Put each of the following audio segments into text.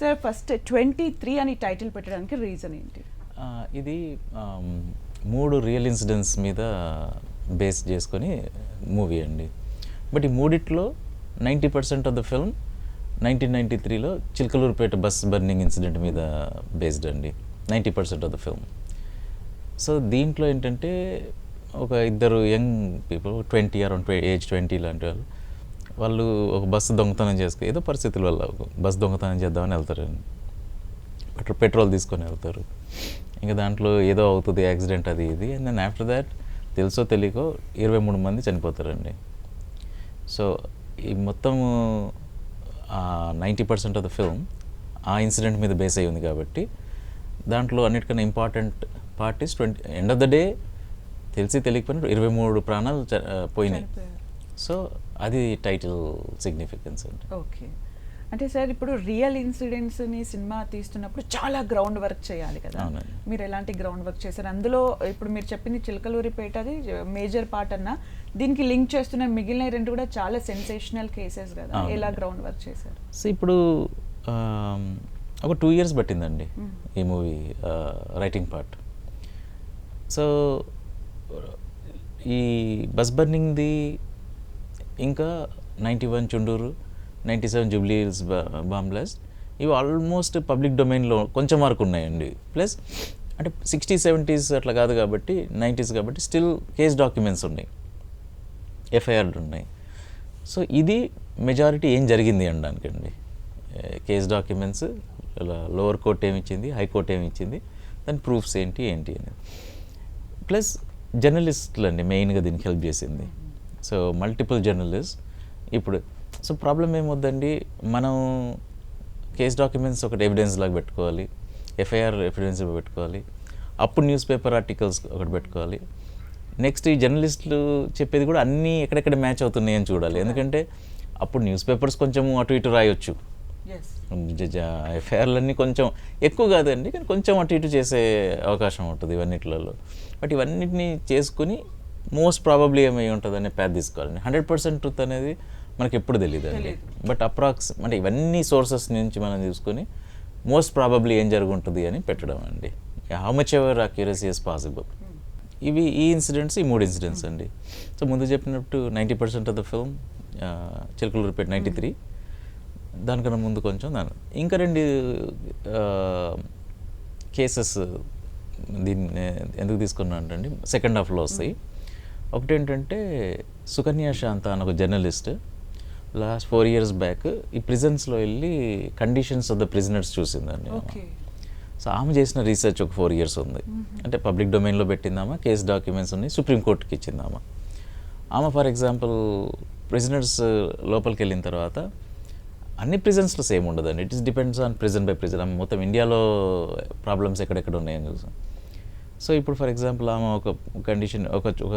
Sir first 23 అని title పెట్టడానికి reason ఏంటి? ఇది 3 రియల్ ఇన్సిడెంట్స్ మీద బేస్ చేసుకొని మూవీ అండి. బట్ ఈ మూడిట్లో 90% ఆఫ్ ద ఫిల్మ్ 1993లో చిలకలూరుపేట బస్ బర్నింగ్ ఇన్సిడెంట్ మీద బేస్డ్ అండి, 90% ఆఫ్ ద ఫిల్మ్. సో దీంట్లో ఏంటంటే ఒక ఇద్దరు యంగ్ పీపుల్ 20 అరౌండ్ ఏజ్ 20 లాంటి వాళ్ళు ఒక బస్సు దొంగతనం చేసుకుని ఏదో పరిస్థితుల వల్ల బస్సు దొంగతనం చేద్దామని వెళ్తారండి. పెట్రోల్ తీసుకొని వెళ్తారు. ఇంకా దాంట్లో ఏదో అవుతుంది యాక్సిడెంట్ అది ఇది. అండ్ దెన్ ఆఫ్టర్ దాట్ తెలుసో తెలియకో 23 మంది చనిపోతారండి. సో ఈ మొత్తం 90% ఆఫ్ ద ఫిల్మ్ ఆ ఇన్సిడెంట్ మీద బేస్ అయ్యి ఉంది కాబట్టి దాంట్లో అన్నిటికన్నా important part is end of the day తెలిసి తెలియకపోయినా 23 ప్రాణాలు పోయినాయి. సో అది టైటిల్ సిగ్నిఫికెన్స్ అండి. ఓకే, అంటే సార్ ఇప్పుడు రియల్ ఇన్సిడెంట్స్ని సినిమా తీస్తున్నప్పుడు చాలా గ్రౌండ్ వర్క్ చేయాలి కదా, మీరు ఎలాంటి గ్రౌండ్ వర్క్ చేశారు? అందులో ఇప్పుడు మీరు చెప్పింది చిలకలూరిపేట అది మేజర్ పార్ట్ అన్న, దీనికి లింక్ చేస్తున్న మిగిలిన 2 కూడా చాలా సెన్సేషనల్ కేసెస్ కదా, ఎలా గ్రౌండ్ వర్క్ చేశారు? సో ఇప్పుడు ఒక 2 years పట్టిందండి ఈ మూవీ రైటింగ్ పార్ట్. సో ఈ బస్ బర్నింగ్ది ఇంకా 91 Chunduru, 97 Jubilee hills bomb blast, ఇవి ఆల్మోస్ట్ పబ్లిక్ డొమైన్లో కొంచెం వరకు ఉన్నాయండి. ప్లస్ అంటే 60s 70s అట్లా కాదు కాబట్టి 90s కాబట్టి స్టిల్ కేస్ డాక్యుమెంట్స్ ఉన్నాయి, ఎఫ్ఐఆర్లు ఉన్నాయి. సో ఇది మెజారిటీ ఏం జరిగింది అనడానికండి. కేస్ డాక్యుమెంట్స్ లోవర్ కోర్ట్ ఏమి ఇచ్చింది, హైకోర్టు ఏమి ఇచ్చింది, దాని ప్రూఫ్స్ ఏంటి అనేది. ప్లస్ జర్నలిస్టులు అండి మెయిన్గా దీనికి హెల్ప్ చేసింది. సో మల్టిపుల్ జర్నలిస్ట్ ఇప్పుడు. సో ప్రాబ్లం ఏమొద్దండి, మనం కేస్ డాక్యుమెంట్స్ ఒకటి ఎవిడెన్స్ లాగా పెట్టుకోవాలి, ఎఫ్ఐఆర్ ఎవిడెన్స్ పెట్టుకోవాలి, అప్పుడు న్యూస్ పేపర్ ఆర్టికల్స్ ఒకటి పెట్టుకోవాలి. నెక్స్ట్ ఈ జర్నలిస్టులు చెప్పేది కూడా అన్నీ ఎక్కడెక్కడ మ్యాచ్ అవుతున్నాయి అని చూడాలి. ఎందుకంటే అప్పుడు న్యూస్ పేపర్స్ కొంచెం అటు ఇటు రాయొచ్చు, ఎఫ్ఐఆర్లన్నీ కొంచెం ఎక్కువ కాదండి కానీ కొంచెం అటు ఇటు చేసే అవకాశం ఉంటుంది ఇవన్నిట్లలో. బట్ ఇవన్నిటిని చేసుకుని మోస్ట్ ప్రాబబ్లీ ఏమై ఉంటుంది అనే ప్యాథ్ తీసుకోవాలండి. 100% ట్రూత్ అనేది మనకి ఎప్పుడు తెలియదు అండి. బట్ అంటే ఇవన్నీ సోర్సెస్ నుంచి మనం చూసుకొని మోస్ట్ ప్రాబబ్లీ ఏం జరుగుంటుంది అని పెట్టడం అండి. How much ever accuracy is possible. ఈ ఇన్సిడెంట్స్, ఈ 3 ఇన్సిడెంట్స్ అండి. సో ముందు చెప్పినట్టు 90% ఆఫ్ ద ఫిల్మ్ చిలకలూరుపేట 93, దానికన్నా ముందు కొంచెం ఇంకా 2 కేసెస్ దీన్ని ఎందుకు తీసుకున్నా అంటే సెకండ్ హాఫ్లో వస్తాయి. ఒకటి ఏంటంటే సుకన్య శాంత అని ఒక జర్నలిస్ట్ లాస్ట్ 4 years బ్యాక్ ఈ ప్రిజన్స్లో వెళ్ళి కండిషన్స్ ఆఫ్ ద ప్రిజనర్స్ చూసిందండి. సో ఆమె చేసిన రీసెర్చ్ ఒక 4 years ఉంది. అంటే పబ్లిక్ డొమైన్లో పెట్టిందామా, కేస్ డాక్యుమెంట్స్ ఉన్నాయి, సుప్రీంకోర్టుకి ఇచ్చిందామా. ఆమె ఫర్ ఎగ్జాంపుల్ ప్రిజనర్స్ లోపలికి వెళ్ళిన తర్వాత అన్ని ప్రిజన్స్లో సేమ్ ఉండదండి. It is depends on prison by prison. ఆమె మొత్తం ఇండియాలో ప్రాబ్లమ్స్ ఎక్కడెక్కడ ఉన్నాయని చూసాం. సో ఇప్పుడు ఫర్ ఎగ్జాంపుల్ ఆమె ఒక కండిషన్ ఒక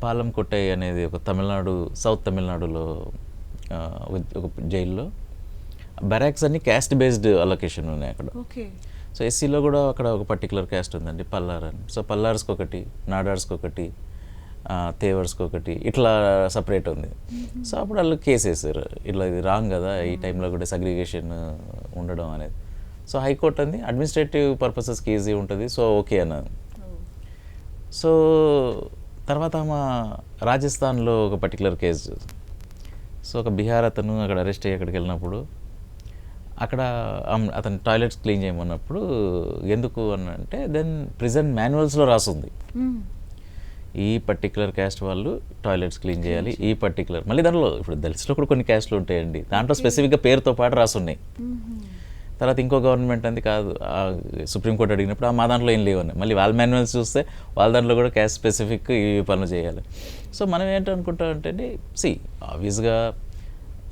పాలం కొట్టై అనేది ఒక సౌత్ తమిళనాడులో ఒక జైల్లో బ్యారాక్స్ అన్ని క్యాస్ట్ బేస్డ్ అలొకేషన్ ఉన్నాయి అక్కడ. సో ఎస్సీలో కూడా అక్కడ ఒక పర్టికులర్ క్యాస్ట్ ఉందండి, పల్లార్ అని. సో పల్లార్స్కి ఒకటి, నాడార్స్కి ఒకటి, తేవర్స్కి ఒకటి, ఇట్లా సపరేట్ ఉంది. సో అప్పుడు వాళ్ళు కేసు వేసారు, ఇట్లా ఇది రాంగ్ కదా, ఈ టైంలో కూడా సెగ్రిగేషన్ ఉండడం అనేది. సో హైకోర్టు అంది అడ్మినిస్ట్రేటివ్ పర్పసెస్కి ఈజీ ఉంటుంది, సో ఓకే అన్నది. సో తర్వాత ఆమె రాజస్థాన్లో ఒక పర్టికులర్ కేసు, సో ఒక బీహార్ అతను అక్కడ అరెస్ట్ అయ్యి అక్కడికి వెళ్ళినప్పుడు అక్కడ అతను టాయిలెట్స్ క్లీన్ చేయమన్నప్పుడు ఎందుకు అని అంటే దెన్ ప్రిజన్ మాన్యువల్స్లో రాసుంది ఈ పర్టికులర్ క్యాస్ట్ వాళ్ళు టాయిలెట్స్ క్లీన్ చేయాలి, ఈ పర్టికులర్. మళ్ళీ దాంట్లో ఇప్పుడు దళితులో కూడా కొన్ని క్యాస్ట్లు ఉంటాయండి, దాంట్లో స్పెసిఫిక్గా పేరుతో పాటు రాసున్నాయి. తర్వాత ఇంకో గవర్నమెంట్ అంది కాదు, సుప్రీంకోర్టు అడిగినప్పుడు మా దాంట్లో ఏం లేవని, మళ్ళీ వాళ్ళ మాన్యువల్స్ చూస్తే వాళ్ళ దాంట్లో కూడా క్యాస్ట్ స్పెసిఫిక్ ఈ పనులు చేయాలి. సో మనం ఏంటనుకుంటాం అంటే ఆబ్వియస్గా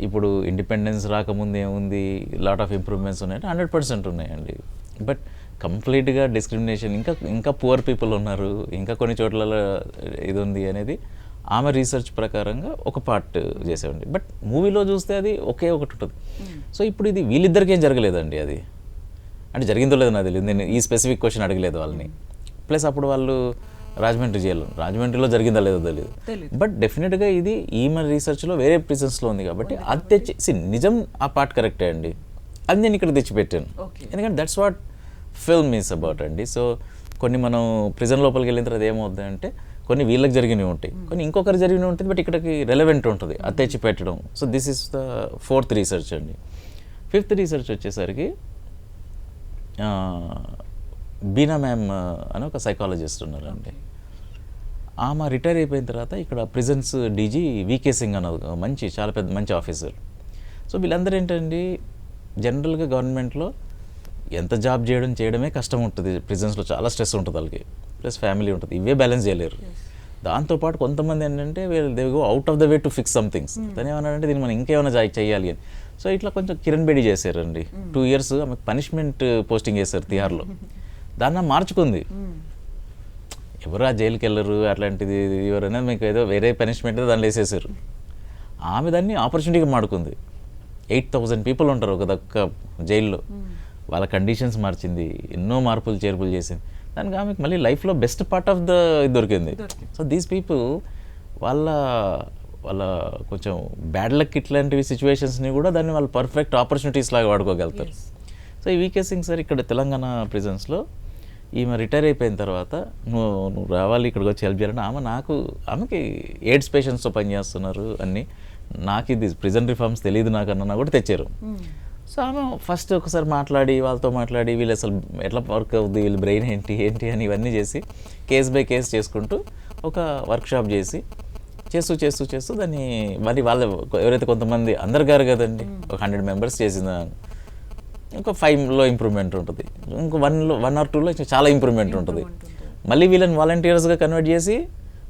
ఇప్పుడు ఇండిపెండెన్స్ రాకముందు ఏముంది, లాట్ ఆఫ్ ఇంప్రూవ్మెంట్స్ ఉన్నాయంటే 100% ఉన్నాయండి. బట్ కంప్లీట్గా డిస్క్రిమినేషన్ ఇంకా పువర్ పీపుల్ ఉన్నారు, ఇంకా కొన్ని చోట్లలో ఇది ఉంది అనేది ఆమె రీసెర్చ్ ప్రకారంగా ఒక పార్ట్ చేసేవండి. బట్ మూవీలో చూస్తే అది ఒకే ఒకటి ఉంటుంది. సో ఇప్పుడు ఇది వీళ్ళిద్దరికీ ఏం జరగలేదండి, అది అంటే జరిగిందో లేదో నాకు తెలియదు, నేను ఈ స్పెసిఫిక్ క్వశ్చన్ అడగలేదు వాళ్ళని. ప్లస్ అప్పుడు వాళ్ళు రాజమండ్రి జైల్లో. రాజమండ్రిలో జరిగిందా లేదో తెలియదు, బట్ డెఫినెట్గా ఇది ఈమె రీసెర్చ్లో వేరే ప్రిజన్స్లో ఉంది కాబట్టి అది తెచ్చి నిజం ఆ పార్ట్ కరెక్టే అండి, అది నేను ఇక్కడ తెచ్చిపెట్టాను. ఎందుకంటే that's what film is about అండి. సో కొన్ని మనం ప్రిజన్ లోపలికి వెళ్ళిన తర్వాత ఏమవుతుంది అంటే కొన్ని వీళ్ళకి జరిగినవి ఉంటాయి, కొన్ని ఇంకొకరు జరిగినవి ఉంటుంది, బట్ ఇక్కడికి రెలవెంట్ ఉంటుంది, అది తెచ్చి పెట్టడం. So this is the 4th research అండి. 5th రీసెర్చ్ వచ్చేసరికి బీనా మ్యామ్ అని ఒక సైకాలజిస్ట్ ఉన్నారండి. ఆమె రిటైర్ అయిపోయిన తర్వాత ఇక్కడ ప్రిజన్స్ డీజీ వికే సింగ్ అన్న మంచి చాలా పెద్ద మంచి ఆఫీసర్. సో వీళ్ళందరూ ఏంటండి జనరల్గా గవర్నమెంట్లో ఎంత జాబ్ చేయడమే కష్టం ఉంటుంది, ప్రిజన్స్లో చాలా స్ట్రెస్ ఉంటుంది వాళ్ళకి, ప్లస్ ఫ్యామిలీ ఉంటుంది, ఇవే బ్యాలెన్స్ చేయలేరు. దాంతోపాటు కొంతమంది ఏంటంటే they go out of the way to fix some things. దాని ఏమన్నారంటే దీన్ని మనం ఇంకేమైనా చేయాలి అని. సో ఇట్లా కొంచెం కిరణ్ బేడి చేశారండి. 2 years ఆమెకు పనిష్మెంట్ పోస్టింగ్ చేశారు తిహార్లో. దాన్ని మార్చుకుంది, ఎవరు ఆ జైలుకి వెళ్ళరు అట్లాంటిది, ఎవరైనా మీకు ఏదో వేరే పనిష్మెంట్ దాన్ని వేసేసారు. ఆమె దాన్ని ఆపర్చునిటీగా మాడుకుంది. 8,000 people ఉంటారు ఒక జైల్లో, వాళ్ళ కండిషన్స్ మార్చింది, ఎన్నో మార్పులు చేర్పులు చేసింది. దానికి ఆమెకు మళ్ళీ లైఫ్లో బెస్ట్ పార్ట్ ఆఫ్ ద దొరికింది. సో దీస్ పీపుల్ వాళ్ళ కొంచెం బ్యాడ్ లక్ ఇట్లాంటివి సిచ్యువేషన్స్ని కూడా దాన్ని వాళ్ళు పర్ఫెక్ట్ ఆపర్చునిటీస్ లాగా వాడుకోగలుగుతారు. సో ఈ వికే సింగ్ సార్ ఇక్కడ తెలంగాణ ప్రిజన్స్లో ఈమె రిటైర్ అయిపోయిన తర్వాత నువ్వు రావాలి ఇక్కడికి వచ్చి హెల్ప్ చేయాలంటే ఆమెకి ఎయిడ్స్ పేషెంట్స్తో పనిచేస్తున్నారు అన్నీ, నాకు ఇది ప్రిజన్ రిఫార్మ్స్ తెలియదు నాకన్నా కూడా తెచ్చారు. సో ఆమె ఫస్ట్ ఒకసారి వాళ్ళతో మాట్లాడి వీళ్ళు అసలు ఎట్లా వర్క్ అవుతుంది, వీళ్ళ బ్రెయిన్ ఏంటి అని ఇవన్నీ చేసి కేస్ బై కేస్ చేసుకుంటూ ఒక వర్క్షాప్ చేస్తూ దాన్ని మరి వాళ్ళు ఎవరైతే కొంతమంది అందరు గారు కదండి, ఒక 100 members చేసిన ఇంకో 5లో ఇంప్రూవ్మెంట్ ఉంటుంది, ఇంకో 1 or 2లో చాలా ఇంప్రూవ్మెంట్ ఉంటుంది. మళ్ళీ వీళ్ళని వాలంటీర్స్గా కన్వర్ట్ చేసి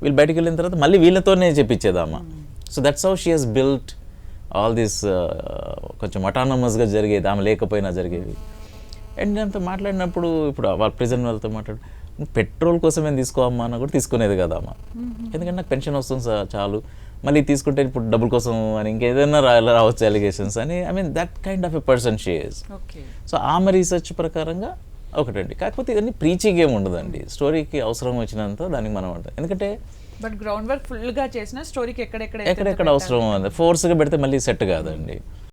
వీళ్ళు బయటకు వెళ్ళిన తర్వాత మళ్ళీ వీళ్ళతోనే చెప్పించేదమ్మా. So that's how she has built all this కొంచెం అటానమస్గా జరిగేది, ఆమె లేకపోయినా జరిగేవి. అండ్ అంతా మాట్లాడినప్పుడు ఇప్పుడు వాళ్ళ ప్రిజన్ వాళ్ళతో పెట్రోల్ కోసం ఏం తీసుకోవమ్మా అన్న కూడా తీసుకునేది కదా అమ్మ, ఎందుకంటే నాకు పెన్షన్ వస్తుంది చాలు, మళ్ళీ తీసుకుంటే ఇప్పుడు డబ్బుల కోసం అని ఇంకేదైనా రావచ్చు అలిగేషన్స్ అని. I mean that kind of a person she is. So ఆమె రీసెర్చ్ ప్రకారంగా ఒకటండి, కాకపోతే ఇవన్నీ ప్రీచింగ్ ఏమి ఉండదండి, స్టోరీకి అవసరం వచ్చినంత దానికి మనం ఉంటుంది. ఎందుకంటే బట్ గ్రౌండ్ వర్క్ ఫుల్గా చేసిన స్టోరీకి ఎక్కడెక్కడ అవసరం ఉంది, ఫోర్స్గా పెడితే మళ్ళీ సెట్ కాదండి.